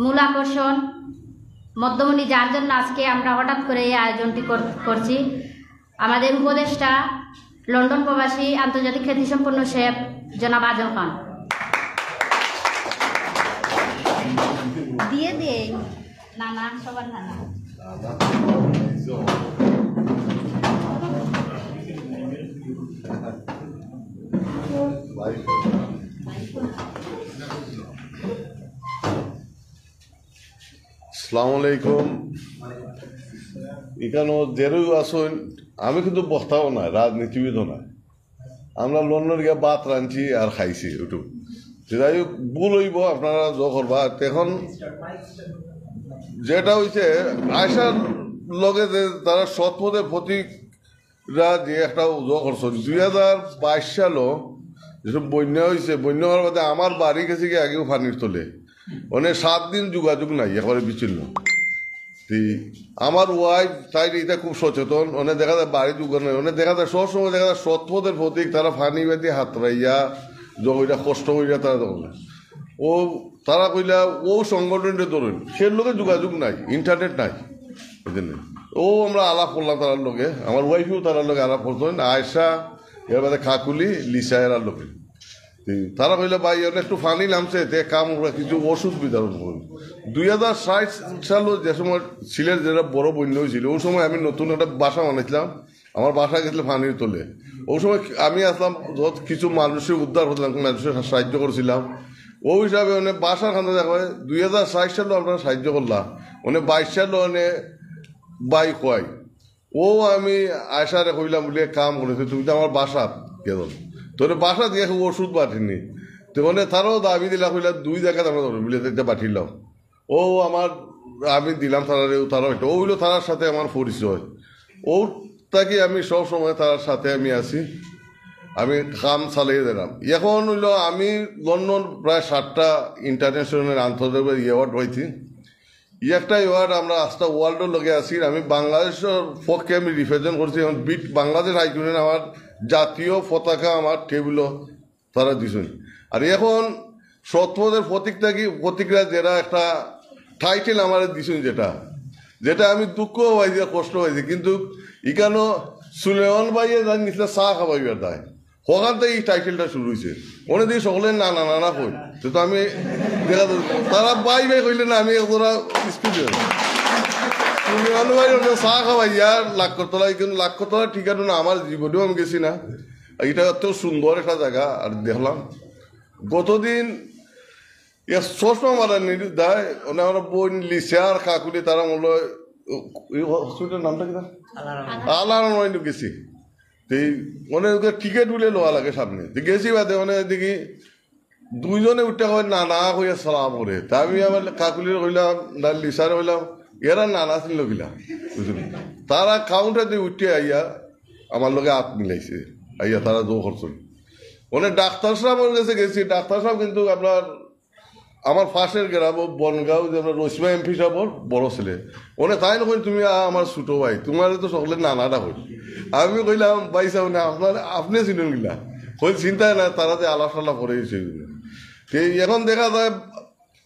মূল আকর্ষণ মধ্যমণি, যার জন্য আজকে আমরা হঠাৎ করে এই আয়োজনটি করছি। আমাদের উপদেষ্টা লন্ডন প্রবাসী আন্তর্জাতিক খ্যাতিসম্পন্ন শেফ জনাব আজম খান। দিয়ে দে নানা, সবার নানা। আসসালামু আলাইকুম। এখানে যেরই আসুন, আমি কিন্তু বক্তাও না, রাজনীতিবিদও না। আমরা লন্ডন গিয়ে ভাত রাঁধছি আর খাইছি, একটু যাই হোক ভুল হইব, আপনারা জ করবা। এখন যেটা হয়েছে আয়সার লগে যে তারা সৎ পথের প্রতীকরা যে একটা জ করছে 2022 সালও যেসব বন্যা হয়েছে, বন্যা হওয়ার বাদে আমার বাড়ি গেছে গিয়ে আগেও পানির তোলে, মানে 7 দিন যোগাযোগ নাই, একেবারে বিচ্ছিন্ন। আমার ওয়াইফ তাই এটা খুব সচেতন, অনেক দেখা যায় বাড়ি যোগান নাই, অনেক দেখা যায় সবসময় দেখা যায় সৎপথের প্রতীক তারা ফানি বাদি হাত রাইয়া জগইটা কষ্ট করিয়া তারা তখন ও তারা কইলা ও সংগঠনটা ধরুন, সে লোকের যোগাযোগ নাই, ইন্টারনেট নাই, বুঝলেন। ও আমরা আলাপ করলাম তার লোকে, আমার ওয়াইফেও তার লোকে আলাপ করতেন, আয়সা এর বাদে খাকুলি লিসা এর লোকে। তারা কইলে ভাই একটু ফানি নামছে, তে কাম কিছু ওষুধ বিতরণ করুন। 2060 সালে যে সময় সিলেট যেটা বড় বন্যা হয়েছিল, ওই সময় আমি নতুন একটা বাসা বানাইছিলাম, আমার বাসা গেছিল ফানির তোলে। ওই সময় আমি আসলাম, যত কিছু মানুষের উদ্ধার করছিলাম, মানুষের সাহায্য করছিলাম। ওই হিসাবে অনেক বাসার খান্তা দেখা হয় 2060 সালেও আপনারা সাহায্য করলাম, অনেক 22 সালে অনেক বাইক হয়। ও আমি আয়সারে কইলাম বলে কাম করেছি, তুমি তো আমার বাসা গেল, তোর বাসা দিয়ে ওষুধ পাঠিনি, তো মানে তারও দাবি দিলা কইলা 2 জায়গায় আমরা বলে পাঠিলাম। ও আমার আমি দিলাম তারারে, তারা ও হইলো তার সাথে আমার পরিচয়। ও তাকে আমি সব সময় তার সাথে আমি আছি, আমি কাম চালিয়ে দিলাম। এখন হইলো আমি লন্ডন প্রায় 7টা ইন্টারন্যাশনাল আন্তর্জাতিক অ্যাওয়ার্ড পাইছি। একটা অ্যাওয়ার্ড আমরা আস্তা ওয়ার্ল্ডের লগে আছি। আমি বাংলাদেশের পক্ষে আমি রিপ্রেজেন্ট করছি, এখন বিট বাংলাদেশ হাইকোর্টে আমার জাতীয় পতাকা আমার টেবিলও তারা দিছেন। আর এখন সৎপথের প্রতীকরা যেটা একটা টাইটেল আমার দিছেন, যেটা আমি দুঃখ হয়েছি, কষ্ট হয়েছে, কিন্তু এখানেও সুলেমান ভাইয়ে জানি নিছিল চা খাবাইবার দায়, ওখান থেকে এই টাইটেলটা শুরু হয়েছে। অনেক দিন সকলে নানা নানা কই, তো আমি দেখা তারা বাই বাই কইলে না, আমি ওরা স্পিড সুলেমান ভাই চা খাবাইয়া লাক্ষতলা, কিন্তু লাক্ষতলা ঠিকানা না, আমার জীবনেও আমি গেছি না। এটা এত সুন্দর একটা জায়গা। আর দেখলাম গতদিন চশমা মারা দেয়, আমার বোন লিসা আর কাকুলি, তারা মূল হসপিটালের নামটা কিনা আলারাম গেছি। অনেক টিকিট বলে লোয়া লাগে সামনে গেছি, বাদে অনেক দেখি 2জনে উঠতে হয় নানা হইয়া সালাম করে। তা আমি আমার কাকুলির কইলাম, লিসারে কইলাম, এরা নানা ছিল কিলা, বুঝলি। তারা কাউন্টার দিয়ে উঠে আইয়া আমার লগে হাত মিলাইছে, আইয়া তারা জো করছেন। অনেক ডাক্তার সাহেবের কাছে গেছি, ডাক্তার সাহেব কিন্তু আপনার আমার পাশের গ্রাম বনগাঁও, যে আপনার রসিমা এমপি সাহেবর বড় ছেলে, ওনে তাই নকই তুমি আমার ছোটো ভাই, তোমার তো সকলে নানাটা হই। আমি কইলাম ভাই সাহেব না, আপনার আপনি চিনেন গিলা, কই চিন্তায় না, তারা যে আলাপ সালাপ করে এখন দেখা যায়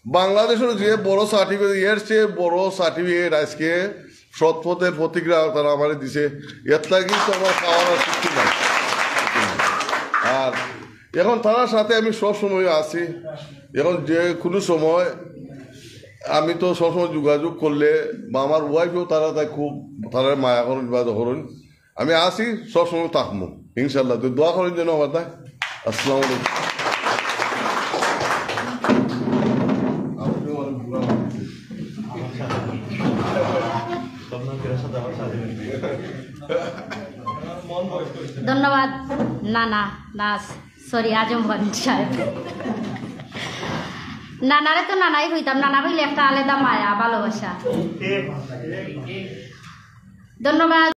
বাংলাদেশের যে বড় সার্টিফিকেট, এর চেয়ে বড় সার্টিফিকেট আজকে সৎপথের প্রতিক্রিয়া তারা আমার দিছে, এর লাগি তো আমার খাওয়ার কিছু নাই। আর এখন তার সাথে আমি সব সময় আছি। এখন যে কোনো সময় আমি তো সবসময় যোগাযোগ করলে, বা আমার ওয়াইফেও তারা তাই খুব তারা মায়া করেন বা ধরেন, আমি আসি সবসময় থাকবো ইনশাল্লাহ। তো দোয়া করেন যেন আমার তাই। আসসালামু আলাইকুম। ধন্যবাদ নানা, না সরি আজম খান সাহেব। নানারে তো নানাই হইতাম, নানা হইলে একটা আলাদা মায়া ভালোবাসা। ধন্যবাদ।